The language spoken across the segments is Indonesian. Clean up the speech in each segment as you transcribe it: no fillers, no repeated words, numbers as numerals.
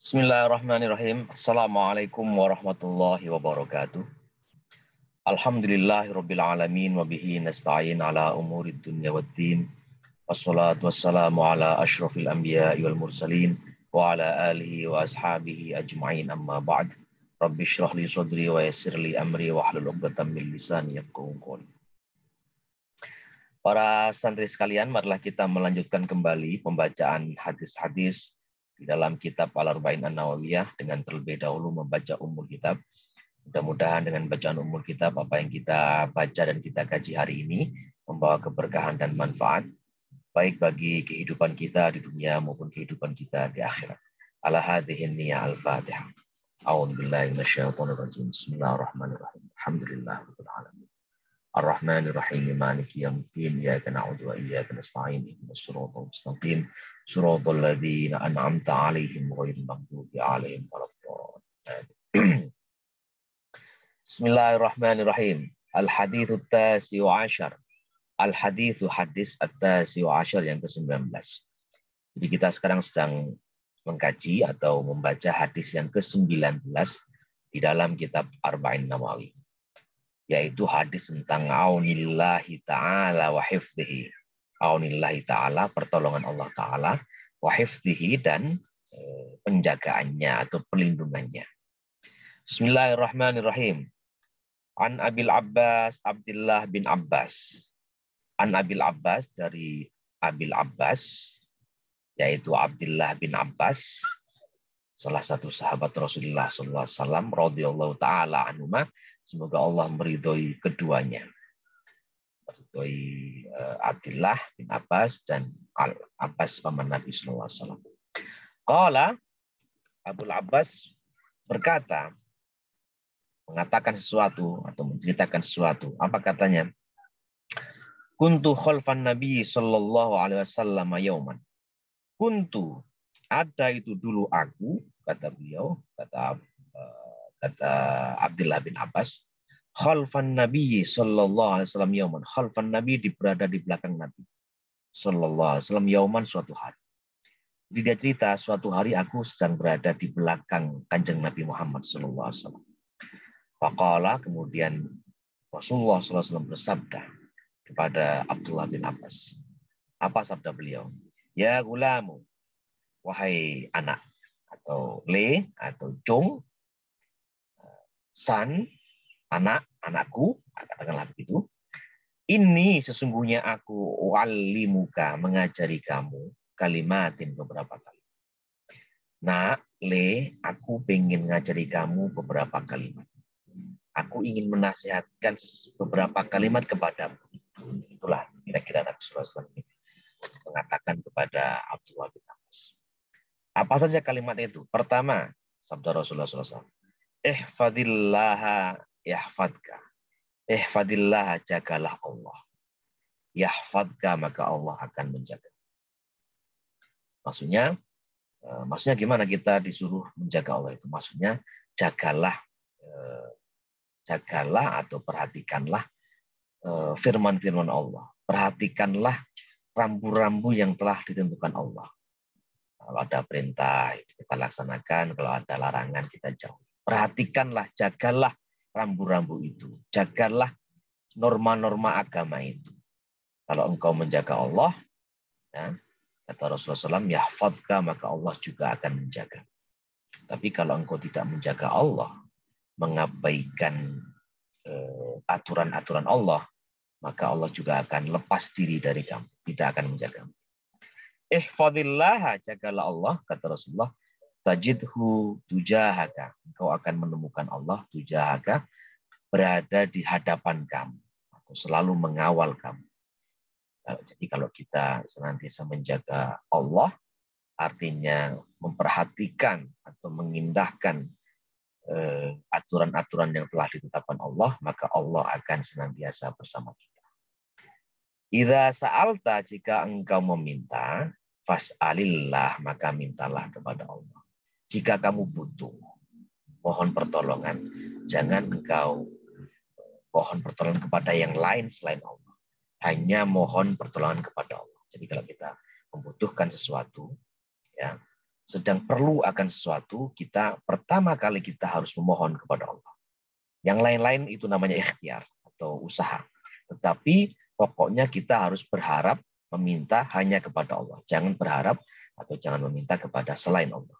Bismillahirrahmanirrahim. Assalamualaikum warahmatullahi wabarakatuh. Alhamdulillahirabbil alamin wa bihi nasta'in ala umurid dunya waddin. Wassalatu wassalamu ala asyrafil anbiya'i wal mursalin wa ala alihi wa ashabihi ajma'in amma ba'd. Rabbi shrah li sadri wa yassir li amri wa hlul 'uqdatam min lisani yafqahu qawli. Para santri sekalian, marilah kita melanjutkan kembali pembacaan hadis-hadis di dalam kitab Al-Arba'in An-Nawawiyah dengan terlebih dahulu membaca umul kitab. Mudah-mudahan dengan bacaan umul kitab apa yang kita baca dan kita kaji hari ini membawa keberkahan dan manfaat baik bagi kehidupan kita di dunia maupun kehidupan kita di akhirat. Ala hadhihi niyyah al-Fatihah. A'udzubillahi minasyaitonir rajim. Bismillahirrahmanirrahim. Alhamdulillahirabbil alamin. Ar-Rahmanir-Rahim Maliki yaumiddin iyyaka na'budu wa iyyaka nasta'in ihdinas siratal mustaqim siratal ladzina an'amta 'alaihim ghairil maghdubi 'alaihim waladdallin. Bismillahirrahmanirrahim. Al-haditsu at-tasi'u 'ashar. Al-haditsu hadis at-tasi'u 'ashar yang ke-19. Jadi kita sekarang sedang mengkaji atau membaca hadis yang ke-19 di dalam kitab Arba'in Nawawi, yaitu hadis tentang aunillahi ta'ala wa hifdhihi. Aunillahi ta'ala, pertolongan Allah ta'ala, wa hifdhihi, dan penjagaannya atau perlindungannya. Bismillahirrahmanirrahim. An Abil Abbas, Abdullah bin Abbas. An Abil Abbas, dari Abil Abbas, yaitu Abdullah bin Abbas, salah satu sahabat Rasulullah SAW, radhiyallahu ta'ala anhuma. Semoga Allah meridhoi keduanya. Meridhoi Abdullah bin Abbas dan Al-Abbas paman Nabi SAW. Qala, Abul Abbas berkata, mengatakan sesuatu atau menceritakan sesuatu. Apa katanya? Kuntu khalfan Nabi sallallahu alaihi wasallam yauman. Kuntu, ada itu dulu aku, kata beliau, kata Abdullah bin Abbas, khalfan Nabi sallallahu alaihi wasallam yauman. Khalfan Nabi berada di belakang Nabi sallallahu alaihi wasallam yauman, suatu hari. Jadi dia cerita, suatu hari aku sedang berada di belakang Kanjeng Nabi Muhammad sallallahu alaihi wasallam. Faqala, kemudian Rasulullah sallallahu alaihi wasallam bersabda kepada Abdullah bin Abbas. Apa sabda beliau? Ya gulamu, wahai anak, atau le, atau cung, san, anak, anakku, katakanlah begitu. Ini sesungguhnya aku u'allimuka, mengajari kamu kalimatin, beberapa kali. Nak, le, aku pengen ngajari kamu beberapa kalimat. Aku ingin menasihatkan beberapa kalimat kepadamu. Itulah kira-kira Nabi SAW mengatakan kepada Abdullah bin Abbas. Apa saja kalimat itu? Pertama, sabda Rasulullah SAW. Ihfadillaha yahfadka. Ihfadillaha, jagalah Allah. Yahfadka, maka Allah akan menjaga. Maksudnya gimana kita disuruh menjaga Allah itu? Maksudnya jagalah atau perhatikanlah firman-firman Allah. Perhatikanlah rambu-rambu yang telah ditentukan Allah. Kalau ada perintah kita laksanakan, kalau ada larangan kita jauhi. Perhatikanlah, jagalah rambu-rambu itu. Jagalah norma-norma agama itu. Kalau engkau menjaga Allah, ya, kata Rasulullah SAW, yahfadka, maka Allah juga akan menjaga. Tapi kalau engkau tidak menjaga Allah, mengabaikan aturan-aturan Allah, maka Allah juga akan lepas diri dari kamu, tidak akan menjagamu. Ihfadillah, jagalah Allah, kata Rasulullah, tajidhu tujahaka, engkau akan menemukan Allah tujahaka, berada di hadapan kamu, atau selalu mengawal kamu. Jadi kalau kita senantiasa menjaga Allah, artinya memperhatikan atau mengindahkan aturan-aturan yang telah ditetapkan Allah, maka Allah akan senantiasa bersama kita. Idza sa'alta, jika engkau meminta, fas'alillah, maka mintalah kepada Allah. Jika kamu butuh, mohon pertolongan, jangan engkau mohon pertolongan kepada yang lain selain Allah. Hanya mohon pertolongan kepada Allah. Jadi kalau kita membutuhkan sesuatu, ya, sedang perlu akan sesuatu, kita pertama kali kita harus memohon kepada Allah. Yang lain-lain itu namanya ikhtiar atau usaha. Tetapi pokoknya kita harus berharap meminta hanya kepada Allah. Jangan berharap atau jangan meminta kepada selain Allah.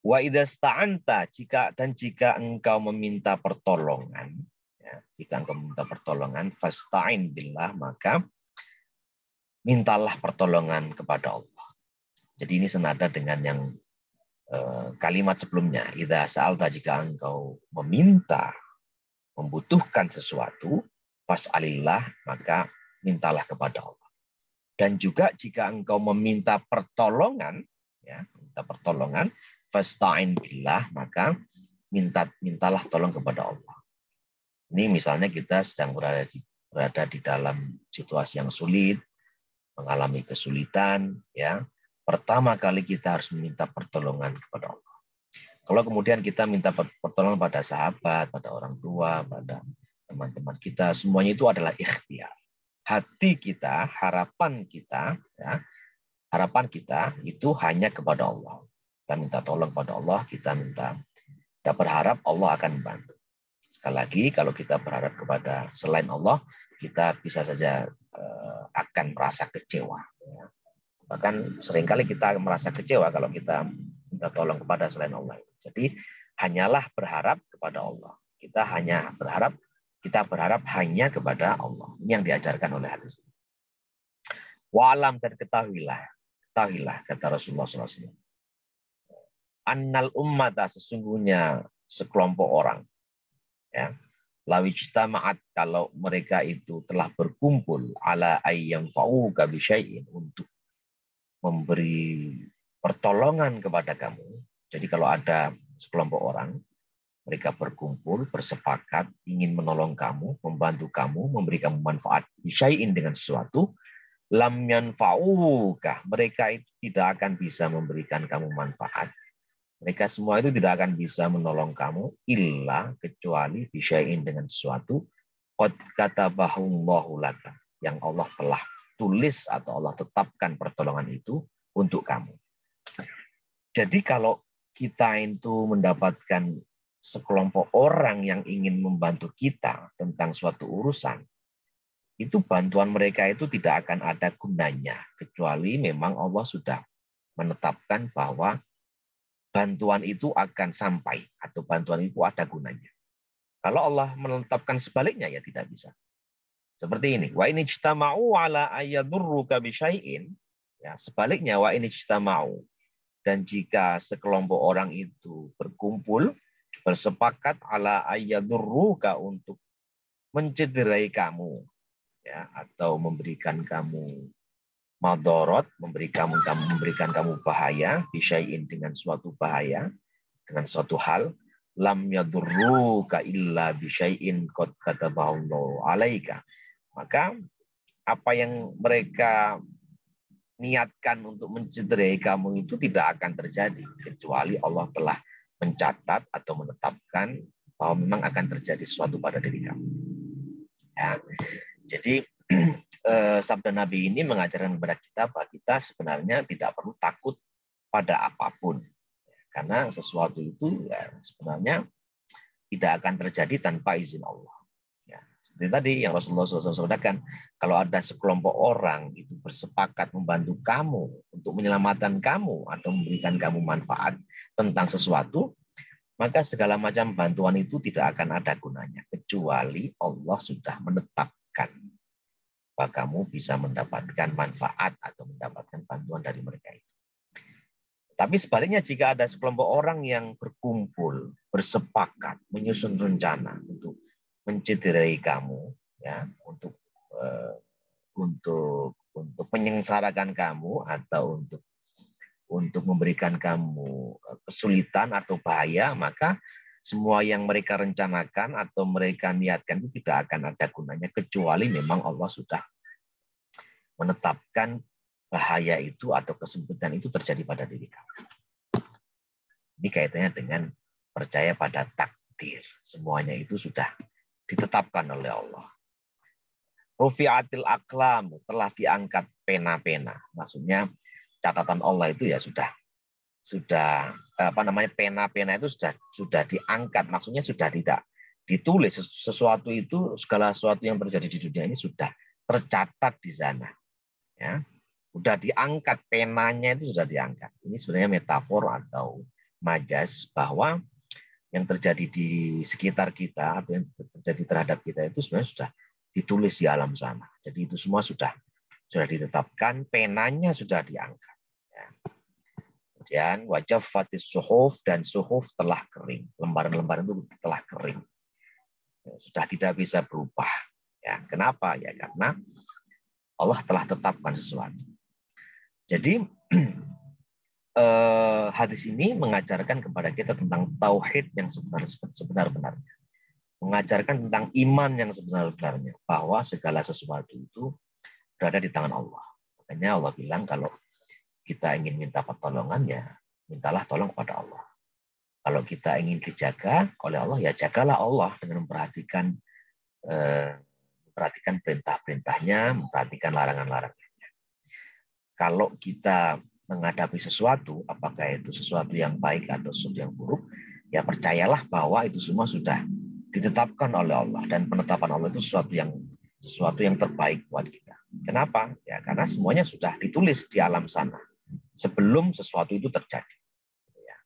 Wa idza sta'anta, jika engkau meminta pertolongan, ya, jika engkau meminta pertolongan, fasta'in billah, maka mintalah pertolongan kepada Allah. Jadi ini senada dengan yang kalimat sebelumnya. Idza sa'alta, jika engkau meminta, membutuhkan sesuatu, fas'alillah, maka mintalah kepada Allah. Dan juga jika engkau meminta pertolongan, ya, minta pertolongan, fasta'in billah, maka mintalah tolong kepada Allah. Ini misalnya kita sedang berada di dalam situasi yang sulit, mengalami kesulitan, ya. Pertama kali kita harus meminta pertolongan kepada Allah. Kalau kemudian kita minta pertolongan pada sahabat, pada orang tua, pada teman-teman kita, semuanya itu adalah ikhtiar. Hati kita, harapan kita, ya, harapan kita itu hanya kepada Allah. Kita minta tolong pada Allah, kita berharap Allah akan membantu. Sekali lagi, kalau kita berharap kepada selain Allah, kita bisa saja akan merasa kecewa. Ya. Bahkan seringkali kita merasa kecewa kalau kita minta tolong kepada selain Allah. Jadi hanyalah berharap kepada Allah. Kita berharap hanya kepada Allah. Ini yang diajarkan oleh hadis. Wa'alam, dan ketahuilah kata Rasulullah SAW. Annal ummata, sesungguhnya sekelompok orang, ya, lawijtama'at, kalau mereka itu telah berkumpul ala ayyam fa'uka bisyai'in, untuk memberi pertolongan kepada kamu. Jadi kalau ada sekelompok orang, mereka berkumpul, bersepakat, ingin menolong kamu, membantu kamu, memberi kamu manfaat bisyai'in, dengan sesuatu, lam yanfa'uka, mereka itu tidak akan bisa memberikan kamu manfaat. Mereka semua itu tidak akan bisa menolong kamu, illa, kecuali bisyai'in, dengan sesuatu, qad katabahullahu laka, yang Allah telah tulis atau Allah tetapkan pertolongan itu untuk kamu. Jadi kalau kita itu mendapatkan sekelompok orang yang ingin membantu kita tentang suatu urusan, itu bantuan mereka itu tidak akan ada gunanya, kecuali memang Allah sudah menetapkan bahwa bantuan itu akan sampai atau bantuan itu ada gunanya. Kalau Allah menetapkan sebaliknya, ya tidak bisa. Seperti ini, wa in ijtama'u ala ayyadurruka bisyai'in, ya, sebaliknya wa in ijtama'u, dan jika sekelompok orang itu berkumpul, bersepakat ala ayyadurruka, untuk mencederai kamu, ya, atau memberikan kamu madorot, memberikan kamu bahaya, bisyai'in, dengan suatu bahaya, dengan suatu hal, lam yadurruka illa bisyai'in qad katabahu alaika, maka apa yang mereka niatkan untuk mencederai kamu itu tidak akan terjadi, kecuali Allah telah mencatat atau menetapkan bahwa memang akan terjadi sesuatu pada diri kamu. Ya. Jadi sabda Nabi ini mengajarkan kepada kita bahwa kita sebenarnya tidak perlu takut pada apapun, karena sesuatu itu, ya, sebenarnya tidak akan terjadi tanpa izin Allah. Ya, seperti tadi yang Rasulullah SAW katakan, kalau ada sekelompok orang itu bersepakat membantu kamu untuk menyelamatkan kamu atau memberikan kamu manfaat tentang sesuatu, maka segala macam bantuan itu tidak akan ada gunanya, kecuali Allah sudah menetapkan bahwa kamu bisa mendapatkan manfaat atau mendapatkan bantuan dari mereka itu. Tapi sebaliknya, jika ada sekelompok orang yang berkumpul, bersepakat, menyusun rencana untuk mencederai kamu, ya, untuk menyengsarakan kamu atau untuk memberikan kamu kesulitan atau bahaya, maka semua yang mereka rencanakan atau mereka niatkan itu tidak akan ada gunanya, kecuali memang Allah sudah menetapkan bahaya itu atau kesempitan itu terjadi pada diri kamu. Ini kaitannya dengan percaya pada takdir. Semuanya itu sudah ditetapkan oleh Allah. Rufi'atil aqlam, telah diangkat pena-pena. Maksudnya catatan Allah itu ya sudah pena-pena itu sudah diangkat, maksudnya sudah tidak ditulis. Sesuatu itu, segala sesuatu yang terjadi di dunia ini sudah tercatat di sana, ya. Sudah diangkat, penanya itu sudah diangkat. Ini sebenarnya metafor atau majas bahwa yang terjadi di sekitar kita atau yang terjadi terhadap kita itu sebenarnya sudah ditulis di alam sana. Jadi itu semua sudah ditetapkan, penanya sudah diangkat. Ya. Kemudian wajah fatis suhuf, dan suhuf telah kering. Lembaran-lembaran itu telah kering. Sudah tidak bisa berubah. Ya, kenapa? Ya karena Allah telah tetapkan sesuatu. Jadi hadis ini mengajarkan kepada kita tentang tauhid yang sebenar-benarnya. Mengajarkan tentang iman yang sebenar-benarnya. Bahwa segala sesuatu itu berada di tangan Allah. Makanya Allah bilang kalau kita ingin minta pertolongan, ya mintalah tolong kepada Allah. Kalau kita ingin dijaga oleh Allah, ya jagalah Allah dengan memperhatikan perintah-perintahnya, memperhatikan larangan-larangannya. Kalau kita menghadapi sesuatu, apakah itu sesuatu yang baik atau sesuatu yang buruk, ya percayalah bahwa itu semua sudah ditetapkan oleh Allah, dan penetapan Allah itu sesuatu yang terbaik buat kita. Kenapa? Ya karena semuanya sudah ditulis di alam sana sebelum sesuatu itu terjadi. Ya.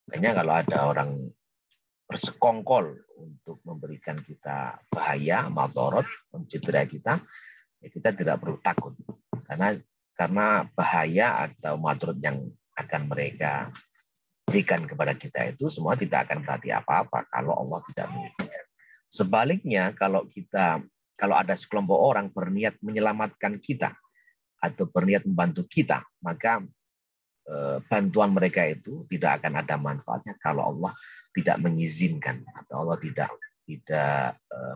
Makanya kalau ada orang bersekongkol untuk memberikan kita bahaya, madorot, mencederai kita, ya kita tidak perlu takut. Karena bahaya atau madorot yang akan mereka berikan kepada kita itu semua tidak akan berarti apa-apa kalau Allah tidak mengizinkan. Sebaliknya, kalau ada sekelompok orang berniat menyelamatkan kita atau berniat membantu kita, maka bantuan mereka itu tidak akan ada manfaatnya kalau Allah tidak mengizinkan atau Allah tidak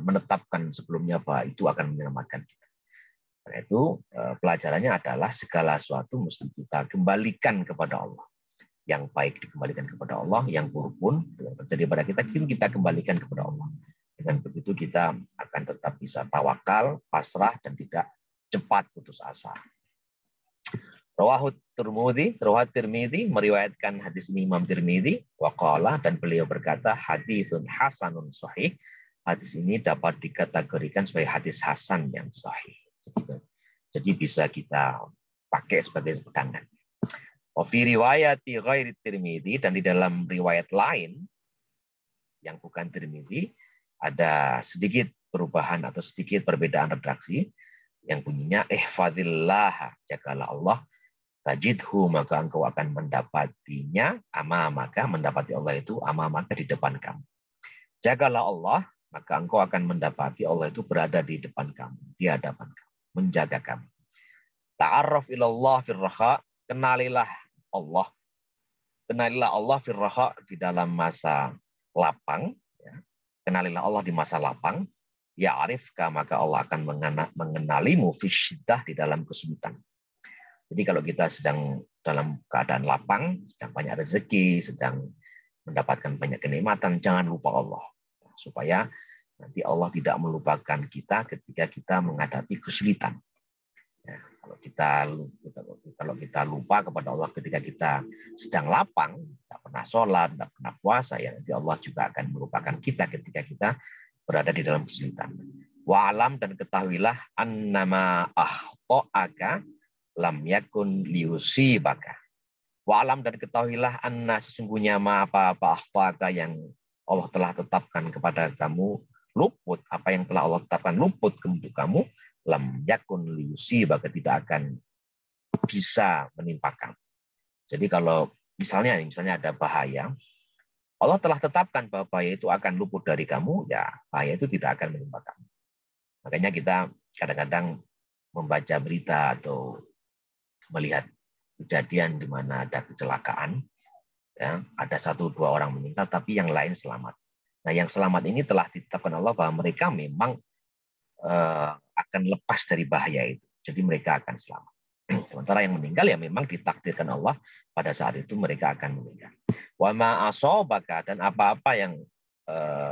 menetapkan sebelumnya bahwa itu akan menyelamatkan kita. Karena itu pelajarannya adalah segala sesuatu mesti kita kembalikan kepada Allah. Yang baik dikembalikan kepada Allah, yang buruk pun yang terjadi pada kita kembalikan kepada Allah. Dengan begitu kita akan tetap bisa tawakal, pasrah, dan tidak cepat putus asa. Rawahut Tirmidzi meriwayatkan hadis ini Imam Tirmidzi waqala, dan beliau berkata haditsun hasanun sahih. Hadis ini dapat dikategorikan sebagai hadis hasan yang sahih. Jadi bisa kita pakai sebagai pegangan. Wa fi riwayati ghairi Tirmidzi, dan di dalam riwayat lain yang bukan Tirmidzi ada sedikit perubahan atau sedikit perbedaan redaksi yang bunyinya ihfazillah, jagalah Allah, tajidhu, maka engkau akan mendapatinya amamaka, mendapati Allah itu amamaka, di depan kamu. Jagalah Allah, maka engkau akan mendapati Allah itu berada di depan kamu, di hadapan kamu, menjaga kamu. Ta'arraf ilallah firraha, kenalilah Allah firraha, di dalam masa lapang, ya. Kenalilah Allah di masa lapang, ya arifka, maka Allah akan mengenalimu fisyiddah, di dalam kesulitan. Jadi kalau kita sedang dalam keadaan lapang, sedang banyak rezeki, sedang mendapatkan banyak kenikmatan, jangan lupa Allah. Supaya nanti Allah tidak melupakan kita ketika kita menghadapi kesulitan. Ya, kalau kita lupa kepada Allah ketika kita sedang lapang, tidak pernah sholat, tidak pernah puasa, ya nanti Allah juga akan melupakan kita ketika kita berada di dalam kesulitan. Wa'alam, dan ketahuilah annama akhta'aka lam yakun liusibaka. Wa'alam, dan ketahuilah anna, sesungguhnya apa-apa akhta'aka yang Allah telah tetapkan kepada kamu luput, apa yang telah Allah tetapkan luput untuk kamu, lam yakun liusibaka, tidak akan bisa menimpa kamu. Jadi kalau misalnya ada bahaya, Allah telah tetapkan bahwa bahaya itu akan luput dari kamu, ya bahaya itu tidak akan menimpa kamu. Makanya kita kadang-kadang membaca berita atau melihat kejadian di mana ada kecelakaan, ya, ada 1-2 orang meninggal, tapi yang lain selamat. Nah, yang selamat ini telah ditetapkan Allah bahwa mereka memang akan lepas dari bahaya itu. Jadi mereka akan selamat. Sementara yang meninggal ya memang ditakdirkan Allah pada saat itu mereka akan meninggal. Wa ma asabaka, dan apa-apa yang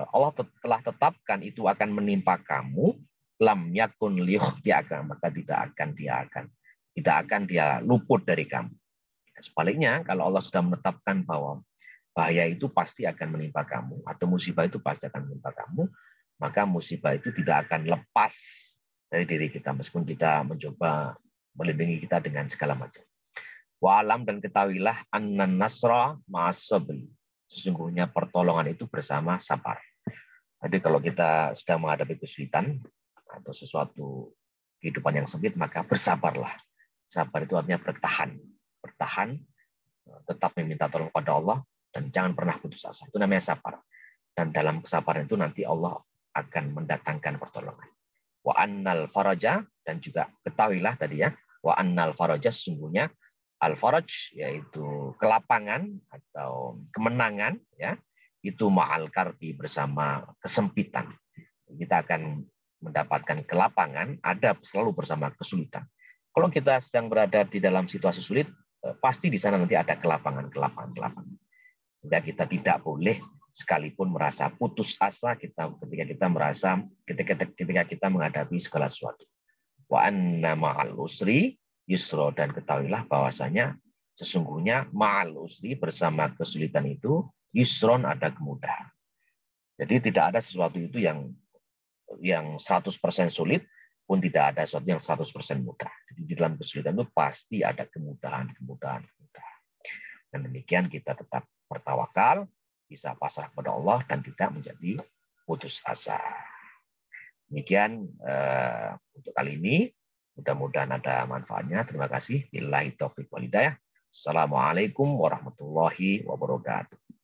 Allah telah tetapkan itu akan menimpa kamu, lam yakun liyukhtiaka, maka tidak akan dia luput dari kamu. Sebaliknya, kalau Allah sudah menetapkan bahwa bahaya itu pasti akan menimpa kamu, atau musibah itu pasti akan menimpa kamu, maka musibah itu tidak akan lepas dari diri kita, meskipun kita mencoba melindungi kita dengan segala macam. Wa alam, dan ketahuilah annan nasra ma'as sabri. Sesungguhnya pertolongan itu bersama sabar. Jadi kalau kita sedang menghadapi kesulitan atau sesuatu kehidupan yang sempit, maka bersabarlah. Sabar itu artinya bertahan. Bertahan, tetap meminta tolong pada Allah, dan jangan pernah putus asa. Itu namanya sabar. Dan dalam kesabaran itu nanti Allah akan mendatangkan pertolongan. Wa annal faraja, dan juga ketahuilah tadi ya, wa annal faraja, sesungguhnya al-faraj yaitu kelapangan atau kemenangan ya, itu ma'al karbi, bersama kesempitan. Kita akan mendapatkan kelapangan ada selalu bersama kesulitan. Kalau kita sedang berada di dalam situasi sulit, pasti di sana nanti ada kelapangan. Sehingga kita tidak boleh sekalipun merasa putus asa ketika kita menghadapi segala sesuatu. Wa anna ma'al usri yusra, dan ketahuilah bahwasanya sesungguhnya ma'al usri, bersama kesulitan itu, yusron, ada kemudahan. Jadi tidak ada sesuatu itu yang 100% sulit, pun tidak ada sesuatu yang 100% mudah. Jadi di dalam kesulitan itu pasti ada kemudahan. Dan demikian kita tetap bertawakal, bisa pasrah kepada Allah, dan tidak menjadi putus asa. Demikian untuk kali ini. Mudah-mudahan ada manfaatnya. Terima kasih. Billahi taufiq wal hidayah. Assalamualaikum warahmatullahi wabarakatuh.